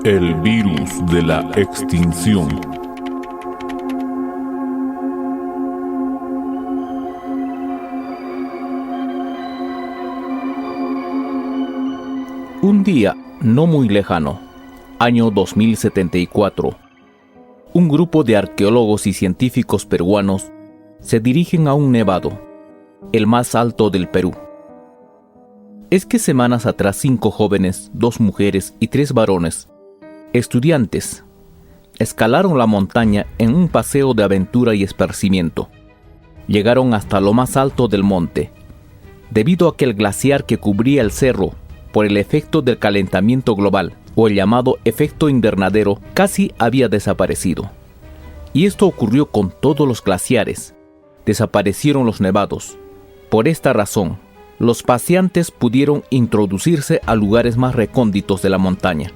El virus de la extinción. Un día no muy lejano, año 2074, un grupo de arqueólogos y científicos peruanos se dirigen a un nevado, el más alto del Perú. Es que semanas atrás 5 jóvenes, 2 mujeres y 3 varones, estudiantes, escalaron la montaña en un paseo de aventura y esparcimiento. Llegaron hasta lo más alto del monte, debido a que el glaciar que cubría el cerro, por el efecto del calentamiento global, o el llamado efecto invernadero, casi había desaparecido. Y esto ocurrió con todos los glaciares. Desaparecieron los nevados. Por esta razón, los paseantes pudieron introducirse a lugares más recónditos de la montaña,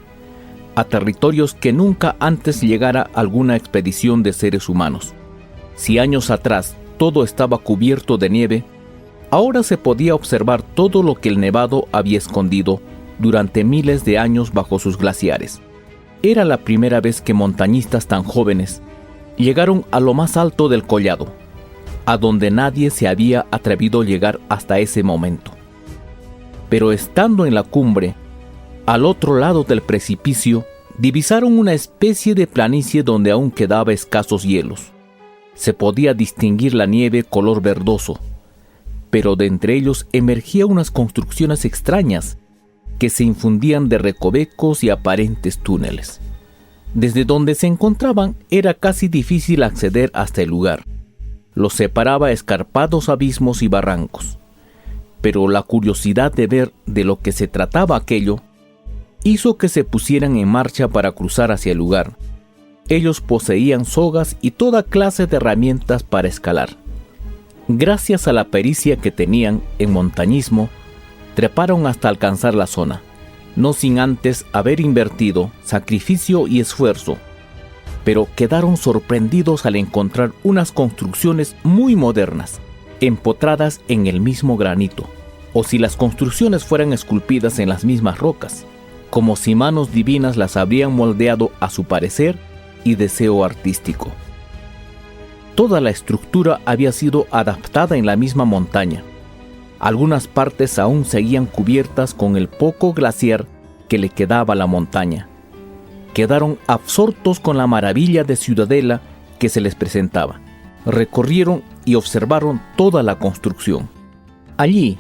a territorios que nunca antes llegara alguna expedición de seres humanos. Si años atrás todo estaba cubierto de nieve, ahora se podía observar todo lo que el nevado había escondido durante miles de años bajo sus glaciares. Era la primera vez que montañistas tan jóvenes llegaron a lo más alto del collado, a donde nadie se había atrevido a llegar hasta ese momento. Pero estando en la cumbre, al otro lado del precipicio, divisaron una especie de planicie donde aún quedaba escasos hielos. Se podía distinguir la nieve color verdoso, pero de entre ellos emergían unas construcciones extrañas que se infundían de recovecos y aparentes túneles. Desde donde se encontraban era casi difícil acceder hasta el lugar. Los separaba escarpados abismos y barrancos. Pero la curiosidad de ver de lo que se trataba aquello hizo que se pusieran en marcha para cruzar hacia el lugar. Ellos poseían sogas y toda clase de herramientas para escalar. Gracias a la pericia que tenían en montañismo, treparon hasta alcanzar la zona, no sin antes haber invertido sacrificio y esfuerzo, pero quedaron sorprendidos al encontrar unas construcciones muy modernas, empotradas en el mismo granito, o si las construcciones fueran esculpidas en las mismas rocas, como si manos divinas las habrían moldeado a su parecer y deseo artístico. Toda la estructura había sido adaptada en la misma montaña. Algunas partes aún seguían cubiertas con el poco glaciar que le quedaba a la montaña. Quedaron absortos con la maravilla de ciudadela que se les presentaba. Recorrieron y observaron toda la construcción. Allí,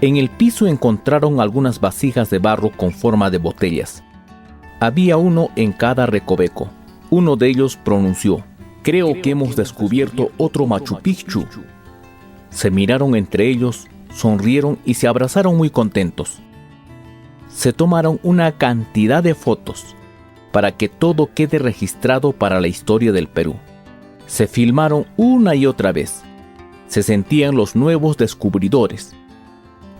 en el piso encontraron algunas vasijas de barro con forma de botellas. Había uno en cada recoveco. Uno de ellos pronunció: «Creo que hemos descubierto otro Machu Picchu». Se miraron entre ellos, sonrieron y se abrazaron muy contentos. Se tomaron una cantidad de fotos para que todo quede registrado para la historia del Perú. Se filmaron una y otra vez. Se sentían los nuevos descubridores.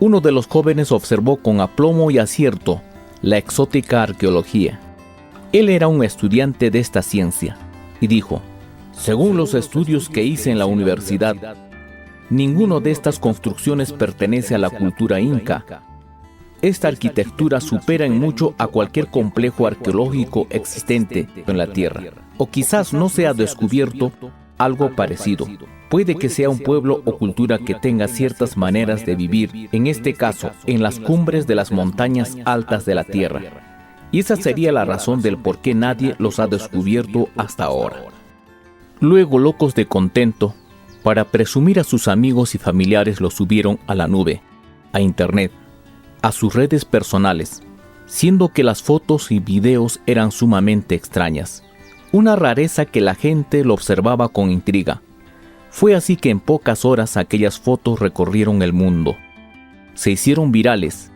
Uno de los jóvenes observó con aplomo y acierto la exótica arqueología. Él era un estudiante de esta ciencia y dijo: «Según los estudios que hice en la universidad, ninguno de estas construcciones pertenece a la cultura inca. Esta arquitectura supera en mucho a cualquier complejo arqueológico existente en la Tierra. O quizás no se ha descubierto algo parecido. Puede que sea un pueblo o cultura que tenga ciertas maneras de vivir, en este caso, en las cumbres de las montañas altas de la Tierra. Y esa sería la razón del por qué nadie los ha descubierto hasta ahora». Luego, locos de contento, para presumir a sus amigos y familiares, los subieron a la nube, a internet, a sus redes personales, siendo que las fotos y videos eran sumamente extrañas. Una rareza que la gente lo observaba con intriga. Fue así que en pocas horas aquellas fotos recorrieron el mundo. Se hicieron virales,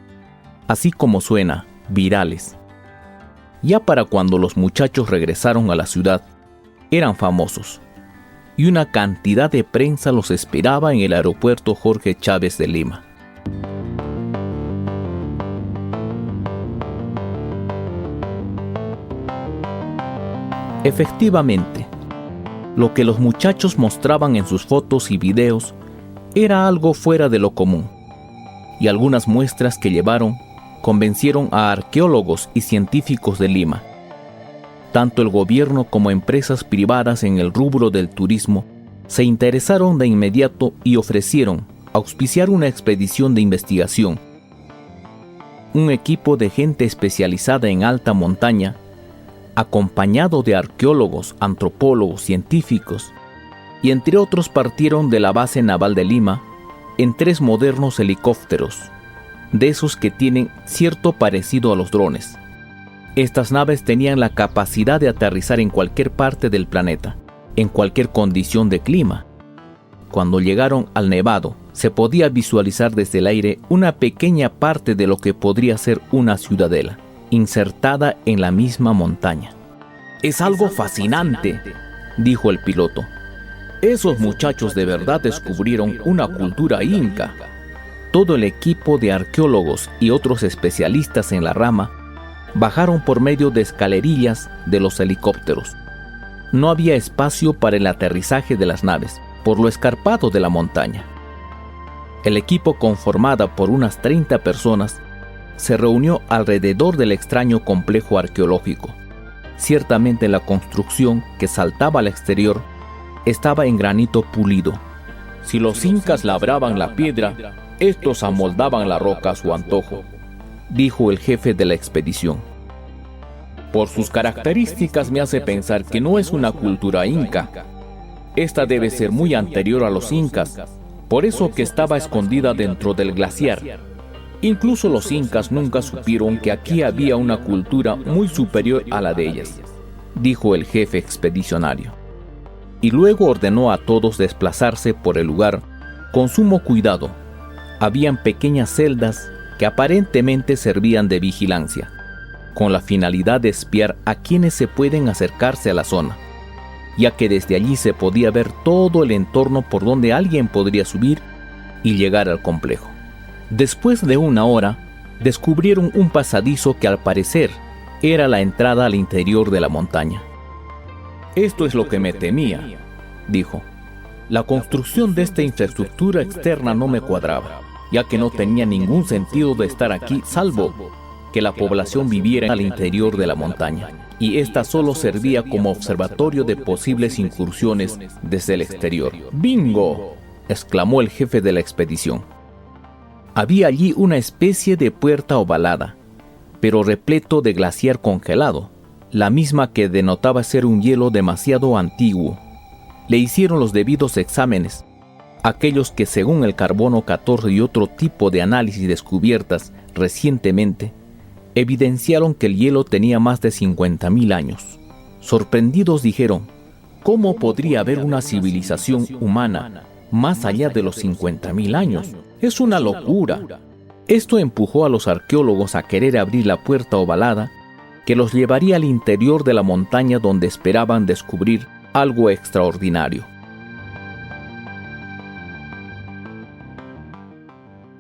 así como suena, virales. Ya para cuando los muchachos regresaron a la ciudad, eran famosos, y una cantidad de prensa los esperaba en el aeropuerto Jorge Chávez de Lima. Efectivamente, lo que los muchachos mostraban en sus fotos y videos era algo fuera de lo común, y algunas muestras que llevaron convencieron a arqueólogos y científicos de Lima, Tanto el gobierno como empresas privadas en el rubro del turismo se interesaron de inmediato y ofrecieron auspiciar una expedición de investigación. Un equipo de gente especializada en alta montaña, acompañado de arqueólogos, antropólogos, científicos, y entre otros partieron de la base naval de Lima en 3 modernos helicópteros, de esos que tienen cierto parecido a los drones. Estas naves tenían la capacidad de aterrizar en cualquier parte del planeta, en cualquier condición de clima. Cuando llegaron al Nevado, se podía visualizar desde el aire una pequeña parte de lo que podría ser una ciudadela, insertada en la misma montaña. «Es algo fascinante», dijo el piloto. «Esos muchachos de verdad descubrieron una cultura inca». Todo el equipo de arqueólogos y otros especialistas en la rama bajaron por medio de escalerillas de los helicópteros. No había espacio para el aterrizaje de las naves, por lo escarpado de la montaña. El equipo, conformado por unas 30 personas, se reunió alrededor del extraño complejo arqueológico. Ciertamente la construcción que saltaba al exterior estaba en granito pulido. Si los incas labraban la piedra, estos amoldaban la roca a su antojo, dijo el jefe de la expedición. Por sus características me hace pensar que no es una cultura inca. Esta debe ser muy anterior a los incas, por eso que estaba escondida dentro del glaciar. Incluso los incas nunca supieron que aquí había una cultura muy superior a la de ellas, dijo el jefe expedicionario. Y luego ordenó a todos desplazarse por el lugar con sumo cuidado. Habían pequeñas celdas que aparentemente servían de vigilancia, con la finalidad de espiar a quienes se pueden acercarse a la zona, ya que desde allí se podía ver todo el entorno por donde alguien podría subir y llegar al complejo. Después de 1 hora, descubrieron un pasadizo que al parecer era la entrada al interior de la montaña. «Esto es lo que me temía», dijo. «La construcción de esta infraestructura externa no me cuadraba, ya que no tenía ningún sentido de estar aquí salvo que la población viviera al interior de la montaña, y esta solo servía como observatorio de posibles incursiones desde el exterior». «¡Bingo!», exclamó el jefe de la expedición. Había allí una especie de puerta ovalada, pero repleto de glaciar congelado, la misma que denotaba ser un hielo demasiado antiguo. Le hicieron los debidos exámenes, aquellos que según el carbono 14 y otro tipo de análisis descubiertas recientemente, evidenciaron que el hielo tenía más de 50.000 años. Sorprendidos dijeron: ¿cómo podría haber una civilización humana más allá de los 50.000 años? Es una locura. Esto empujó a los arqueólogos a querer abrir la puerta ovalada que los llevaría al interior de la montaña, donde esperaban descubrir algo extraordinario.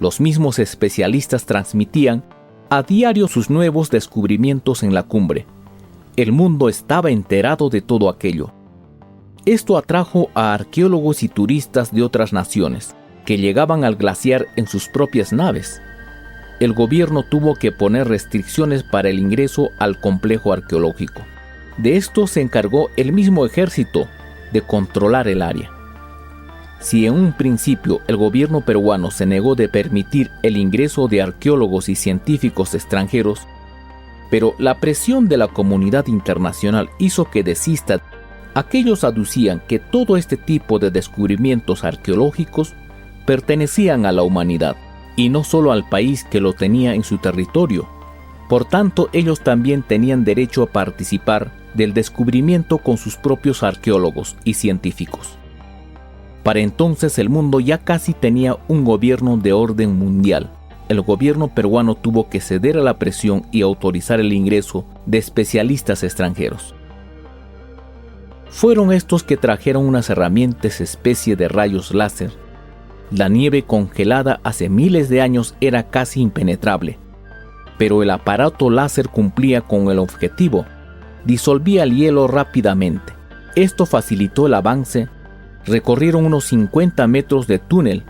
Los mismos especialistas transmitían a diario sus nuevos descubrimientos en la cumbre. El mundo estaba enterado de todo aquello. Esto atrajo a arqueólogos y turistas de otras naciones, que llegaban al glaciar en sus propias naves. El gobierno tuvo que poner restricciones para el ingreso al complejo arqueológico. De esto se encargó el mismo ejército, de controlar el área. Si en un principio el gobierno peruano se negó de permitir el ingreso de arqueólogos y científicos extranjeros, pero la presión de la comunidad internacional hizo que desista. Aquellos aducían que todo este tipo de descubrimientos arqueológicos pertenecían a la humanidad, y no solo al país que lo tenía en su territorio. Por tanto, ellos también tenían derecho a participar del descubrimiento con sus propios arqueólogos y científicos. Para entonces el mundo ya casi tenía un gobierno de orden mundial. El gobierno peruano tuvo que ceder a la presión y autorizar el ingreso de especialistas extranjeros. Fueron estos que trajeron unas herramientas especie de rayos láser. La nieve congelada hace miles de años era casi impenetrable, pero el aparato láser cumplía con el objetivo: disolvía el hielo rápidamente. Esto facilitó el avance. Recorrieron unos 50 metros de túnel,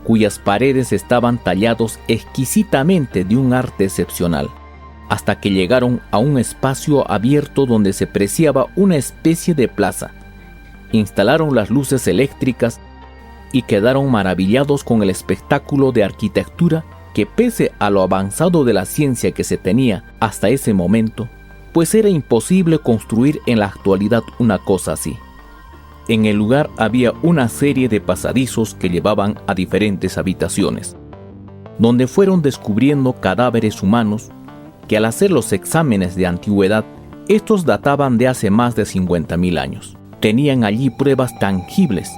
cuyas paredes estaban tallados exquisitamente de un arte excepcional. hasta que llegaron a un espacio abierto donde se apreciaba una especie de plaza. Instalaron las luces eléctricas y quedaron maravillados con el espectáculo de arquitectura que, pese a lo avanzado de la ciencia que se tenía hasta ese momento, pues era imposible construir en la actualidad una cosa así. En el lugar había una serie de pasadizos que llevaban a diferentes habitaciones, donde fueron descubriendo cadáveres humanos que, al hacer los exámenes de antigüedad, estos databan de hace más de 50.000 años. Tenían allí pruebas tangibles.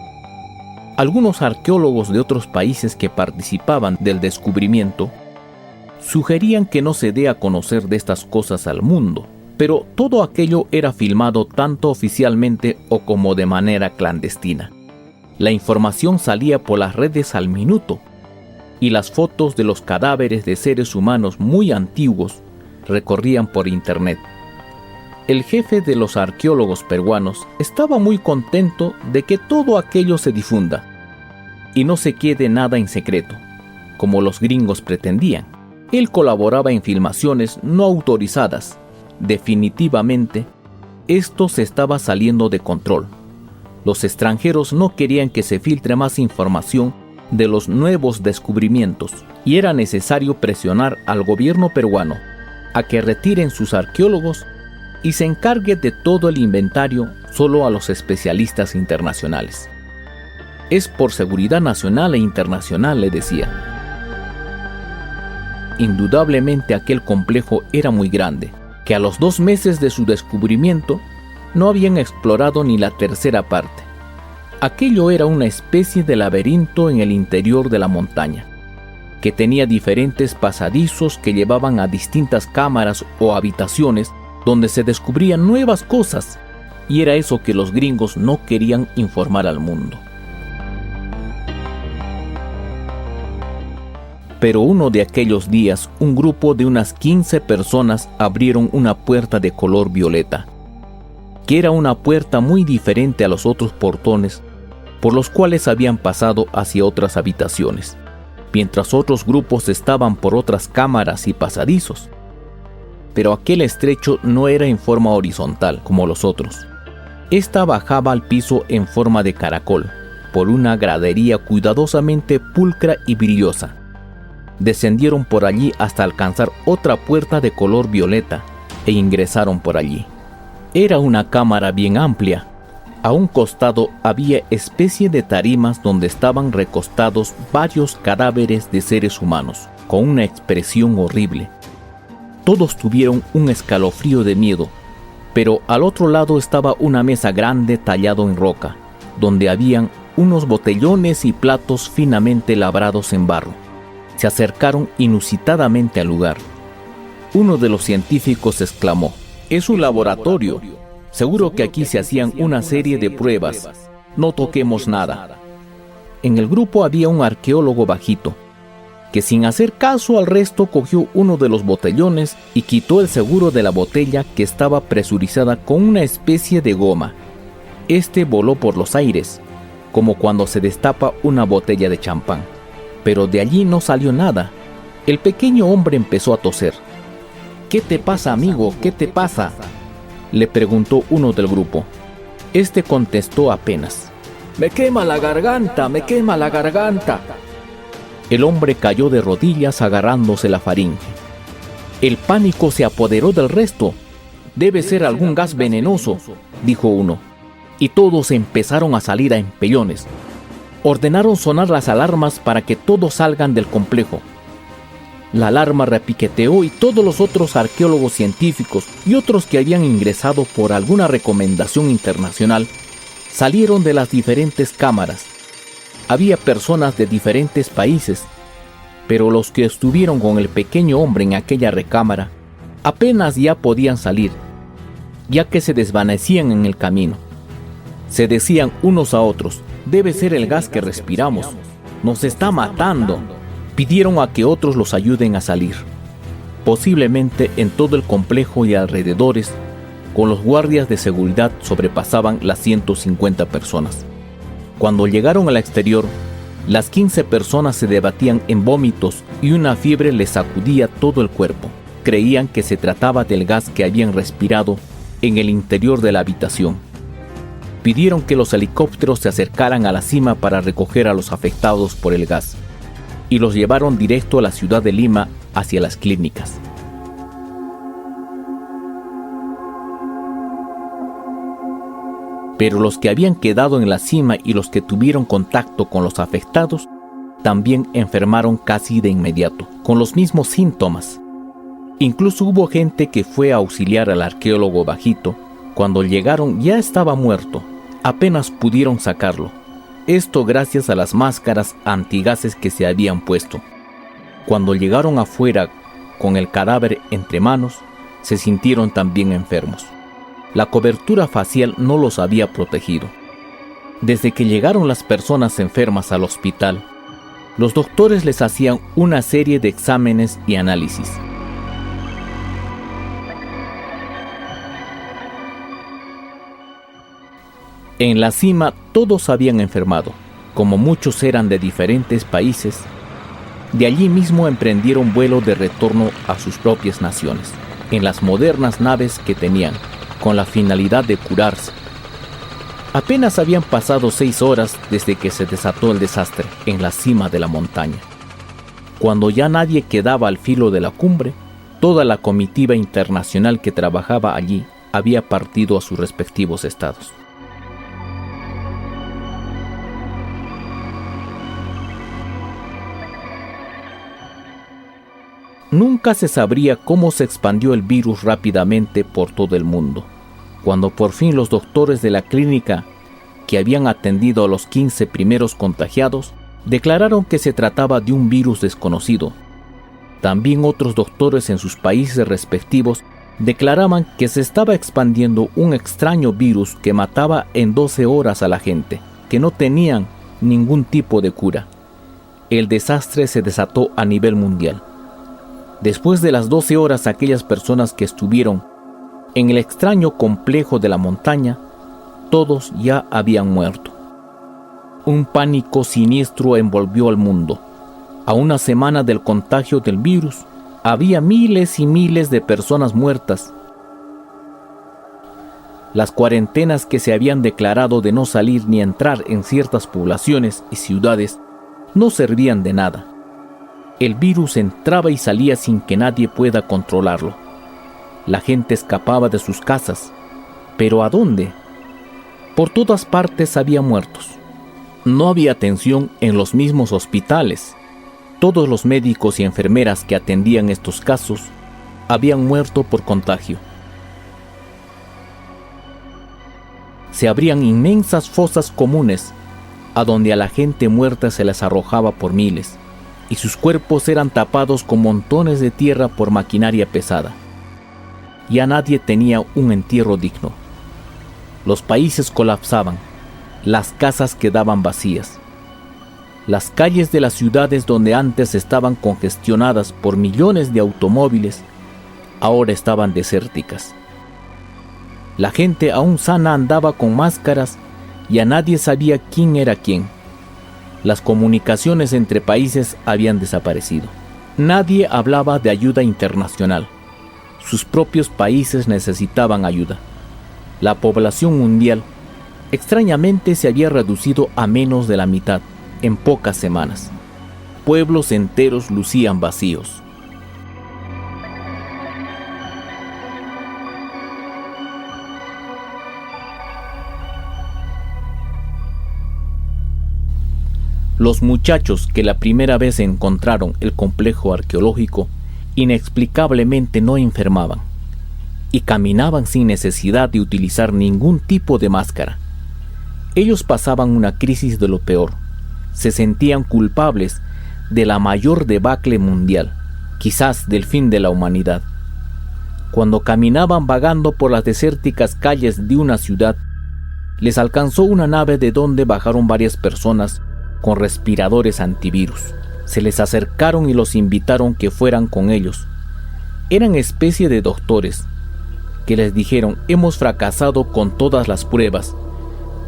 Algunos arqueólogos de otros países que participaban del descubrimiento sugerían que no se dé a conocer de estas cosas al mundo, pero todo aquello era filmado tanto oficialmente o como de manera clandestina. La información salía por las redes al minuto, y las fotos de los cadáveres de seres humanos muy antiguos recorrían por internet. El jefe de los arqueólogos peruanos estaba muy contento de que todo aquello se difunda y no se quede nada en secreto, como los gringos pretendían. Él colaboraba en filmaciones no autorizadas. Definitivamente, esto se estaba saliendo de control. Los extranjeros no querían que se filtre más información de los nuevos descubrimientos y era necesario presionar al gobierno peruano a que retiren sus arqueólogos y se encargue de todo el inventario solo a los especialistas internacionales. Es por seguridad nacional e internacional, le decía. Indudablemente aquel complejo era muy grande, que a los 2 meses de su descubrimiento no habían explorado ni la tercera parte. Aquello era una especie de laberinto en el interior de la montaña, que tenía diferentes pasadizos que llevaban a distintas cámaras o habitaciones donde se descubrían nuevas cosas, y era eso que los gringos no querían informar al mundo. Pero uno de aquellos días, un grupo de unas 15 personas abrieron una puerta de color violeta, que era una puerta muy diferente a los otros portones por los cuales habían pasado hacia otras habitaciones, mientras otros grupos estaban por otras cámaras y pasadizos. Pero aquel estrecho no era en forma horizontal como los otros. Esta bajaba al piso en forma de caracol, por una gradería cuidadosamente pulcra y brillosa. Descendieron por allí hasta alcanzar otra puerta de color violeta e ingresaron por allí. Era una cámara bien amplia. A un costado había especie de tarimas donde estaban recostados varios cadáveres de seres humanos, con una expresión horrible. Todos tuvieron un escalofrío de miedo, pero al otro lado estaba una mesa grande tallado en roca, donde habían unos botellones y platos finamente labrados en barro. Se acercaron inusitadamente al lugar. Uno de los científicos exclamó: «Es un laboratorio. Seguro que aquí se hacían una serie de pruebas. No toquemos nada». En el grupo había un arqueólogo bajito, que sin hacer caso al resto cogió uno de los botellones y quitó el seguro de la botella, que estaba presurizada con una especie de goma. Este voló por los aires, como cuando se destapa una botella de champán. Pero de allí no salió nada. El pequeño hombre empezó a toser. «¿Qué te pasa, amigo? ¿Qué te pasa?», le preguntó uno del grupo. Este contestó apenas: «Me quema la garganta, me quema la garganta». El hombre cayó de rodillas agarrándose la faringe. El pánico se apoderó del resto. «Debe ser algún gas venenoso», dijo uno, y todos empezaron a salir a empellones. Ordenaron sonar las alarmas para que todos salgan del complejo. La alarma repiqueteó y todos los otros arqueólogos científicos y otros que habían ingresado por alguna recomendación internacional salieron de las diferentes cámaras. Había personas de diferentes países, pero los que estuvieron con el pequeño hombre en aquella recámara apenas ya podían salir, ya que se desvanecían en el camino. Se decían unos a otros: «Debe ser el gas que respiramos. Nos está matando». Pidieron a que otros los ayuden a salir. Posiblemente en todo el complejo y alrededores, con los guardias de seguridad, sobrepasaban las 150 personas. Cuando llegaron al exterior, las 15 personas se debatían en vómitos y una fiebre les sacudía todo el cuerpo. creían que se trataba del gas que habían respirado en el interior de la habitación. Pidieron que los helicópteros se acercaran a la cima para recoger a los afectados por el gas y los llevaron directo a la ciudad de Lima hacia las clínicas. Pero los que habían quedado en la cima y los que tuvieron contacto con los afectados también enfermaron casi de inmediato, con los mismos síntomas. Incluso hubo gente que fue a auxiliar al arqueólogo Bajito. Cuando llegaron ya estaba muerto, apenas pudieron sacarlo. Esto gracias a las máscaras antigases que se habían puesto. Cuando llegaron afuera con el cadáver entre manos, se sintieron también enfermos. La cobertura facial no los había protegido. Desde que llegaron las personas enfermas al hospital, los doctores les hacían una serie de exámenes y análisis. En la cima todos habían enfermado, como muchos eran de diferentes países. De allí mismo emprendieron vuelo de retorno a sus propias naciones, en las modernas naves que tenían, con la finalidad de curarse. Apenas habían pasado 6 horas desde que se desató el desastre en la cima de la montaña. Cuando ya nadie quedaba al filo de la cumbre, toda la comitiva internacional que trabajaba allí había partido a sus respectivos estados. Nunca se sabría cómo se expandió el virus rápidamente por todo el mundo. Cuando por fin los doctores de la clínica que habían atendido a los 15 primeros contagiados declararon que se trataba de un virus desconocido. También otros doctores en sus países respectivos declaraban que se estaba expandiendo un extraño virus que mataba en 12 horas a la gente, que no tenían ningún tipo de cura. El desastre se desató a nivel mundial. Después de las 12 horas, aquellas personas que estuvieron en el extraño complejo de la montaña, todos ya habían muerto. Un pánico siniestro envolvió al mundo. A una semana del contagio del virus, había miles y miles de personas muertas. Las cuarentenas que se habían declarado de no salir ni entrar en ciertas poblaciones y ciudades no servían de nada. El virus entraba y salía sin que nadie pueda controlarlo. La gente escapaba de sus casas. ¿Pero a dónde? Por todas partes había muertos. No había atención en los mismos hospitales. Todos los médicos y enfermeras que atendían estos casos habían muerto por contagio. Se abrían inmensas fosas comunes, a donde a la gente muerta se les arrojaba por miles, y sus cuerpos eran tapados con montones de tierra por maquinaria pesada. Ya nadie tenía un entierro digno. Los países colapsaban, las casas quedaban vacías. Las calles de las ciudades donde antes estaban congestionadas por millones de automóviles, ahora estaban desérticas. La gente aún sana andaba con máscaras y a nadie sabía quién era quién. Las comunicaciones entre países habían desaparecido. Nadie hablaba de ayuda internacional. Sus propios países necesitaban ayuda. La población mundial, extrañamente, se había reducido a menos de la mitad en pocas semanas. Pueblos enteros lucían vacíos. Los muchachos que la primera vez encontraron el complejo arqueológico inexplicablemente no enfermaban y caminaban sin necesidad de utilizar ningún tipo de máscara. Ellos pasaban una crisis de lo peor. Se sentían culpables de la mayor debacle mundial, quizás del fin de la humanidad. Cuando caminaban vagando por las desérticas calles de una ciudad, les alcanzó una nave de donde bajaron varias personas con respiradores antivirus. Se les acercaron y los invitaron que fueran con ellos. Eran especie de doctores que les dijeron: hemos fracasado con todas las pruebas,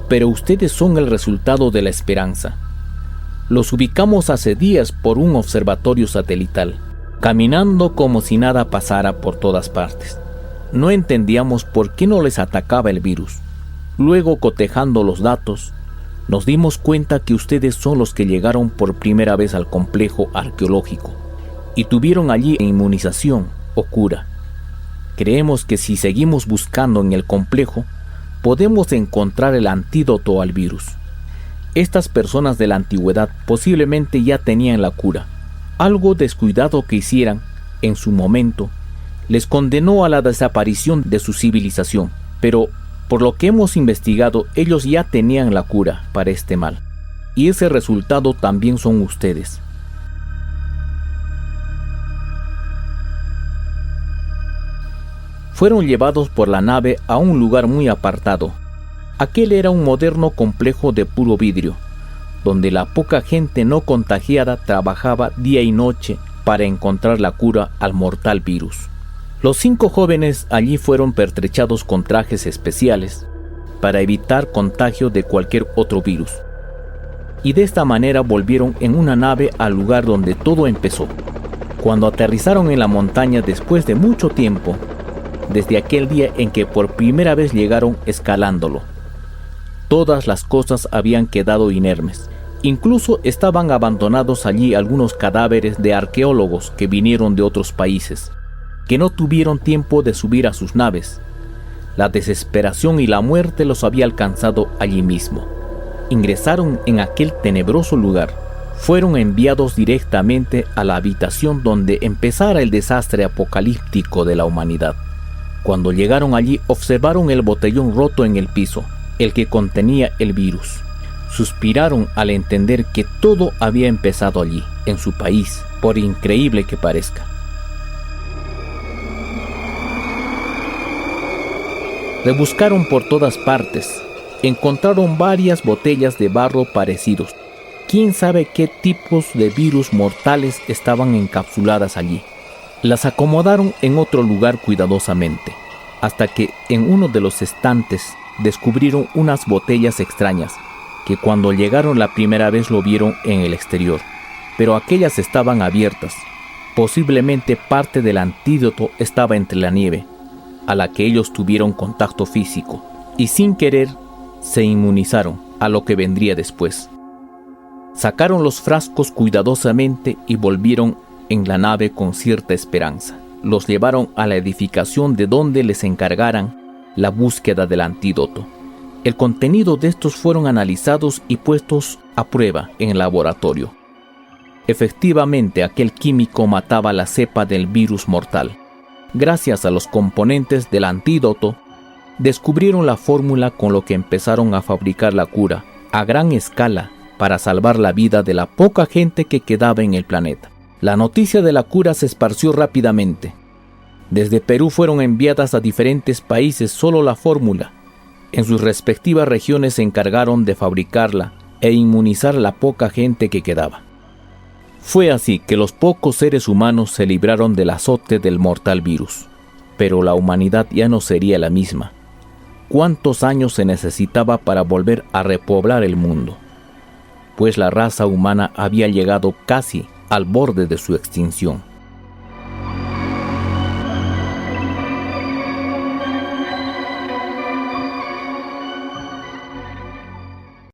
pero ustedes son el resultado de la esperanza. Los ubicamos hace días por un observatorio satelital. caminando como si nada pasara por todas partes. No entendíamos por qué no les atacaba el virus. Luego, cotejando los datos, nos dimos cuenta que ustedes son los que llegaron por primera vez al complejo arqueológico y tuvieron allí inmunización o cura. Creemos que si seguimos buscando en el complejo, podemos encontrar el antídoto al virus. Estas personas de la antigüedad posiblemente ya tenían la cura. Algo descuidado que hicieran en su momento les condenó a la desaparición de su civilización, pero por lo que hemos investigado, ellos ya tenían la cura para este mal, y ese resultado también son ustedes. Fueron llevados por la nave a un lugar muy apartado. Aquel era un moderno complejo de puro vidrio, donde la poca gente no contagiada trabajaba día y noche para encontrar la cura al mortal virus. Los 5 jóvenes allí fueron pertrechados con trajes especiales para evitar contagio de cualquier otro virus. Y de esta manera volvieron en una nave al lugar donde todo empezó. Cuando aterrizaron en la montaña después de mucho tiempo, desde aquel día en que por primera vez llegaron escalándolo, todas las cosas habían quedado inermes. Incluso estaban abandonados allí algunos cadáveres de arqueólogos que vinieron de otros países, que no tuvieron tiempo de subir a sus naves. La desesperación y la muerte los había alcanzado allí mismo. Ingresaron en aquel tenebroso lugar. Fueron enviados directamente a la habitación donde empezara el desastre apocalíptico de la humanidad. Cuando llegaron allí, observaron el botellón roto en el piso, el que contenía el virus. Suspiraron al entender que todo había empezado allí, en su país, por increíble que parezca. Rebuscaron por todas partes. Encontraron varias botellas de barro parecidos. ¿Quién sabe qué tipos de virus mortales estaban encapsuladas allí? Las acomodaron en otro lugar cuidadosamente, hasta que en uno de los estantes descubrieron unas botellas extrañas, que cuando llegaron la primera vez lo vieron en el exterior, pero aquellas estaban abiertas. Posiblemente parte del antídoto estaba entre la nieve, a la que ellos tuvieron contacto físico, y sin querer se inmunizaron a lo que vendría después. Sacaron los frascos cuidadosamente y volvieron en la nave con cierta esperanza. Los llevaron a la edificación de donde les encargaran la búsqueda del antídoto. El contenido de estos fueron analizados y puestos a prueba en el laboratorio. Efectivamente, aquel químico mataba la cepa del virus mortal. Gracias a los componentes del antídoto, descubrieron la fórmula con lo que empezaron a fabricar la cura a gran escala para salvar la vida de la poca gente que quedaba en el planeta. La noticia de la cura se esparció rápidamente. Desde Perú fueron enviadas a diferentes países solo la fórmula. En sus respectivas regiones se encargaron de fabricarla e inmunizar a la poca gente que quedaba. Fue así que los pocos seres humanos se libraron del azote del mortal virus. Pero la humanidad ya no sería la misma. ¿Cuántos años se necesitaba para volver a repoblar el mundo? Pues la raza humana había llegado casi al borde de su extinción.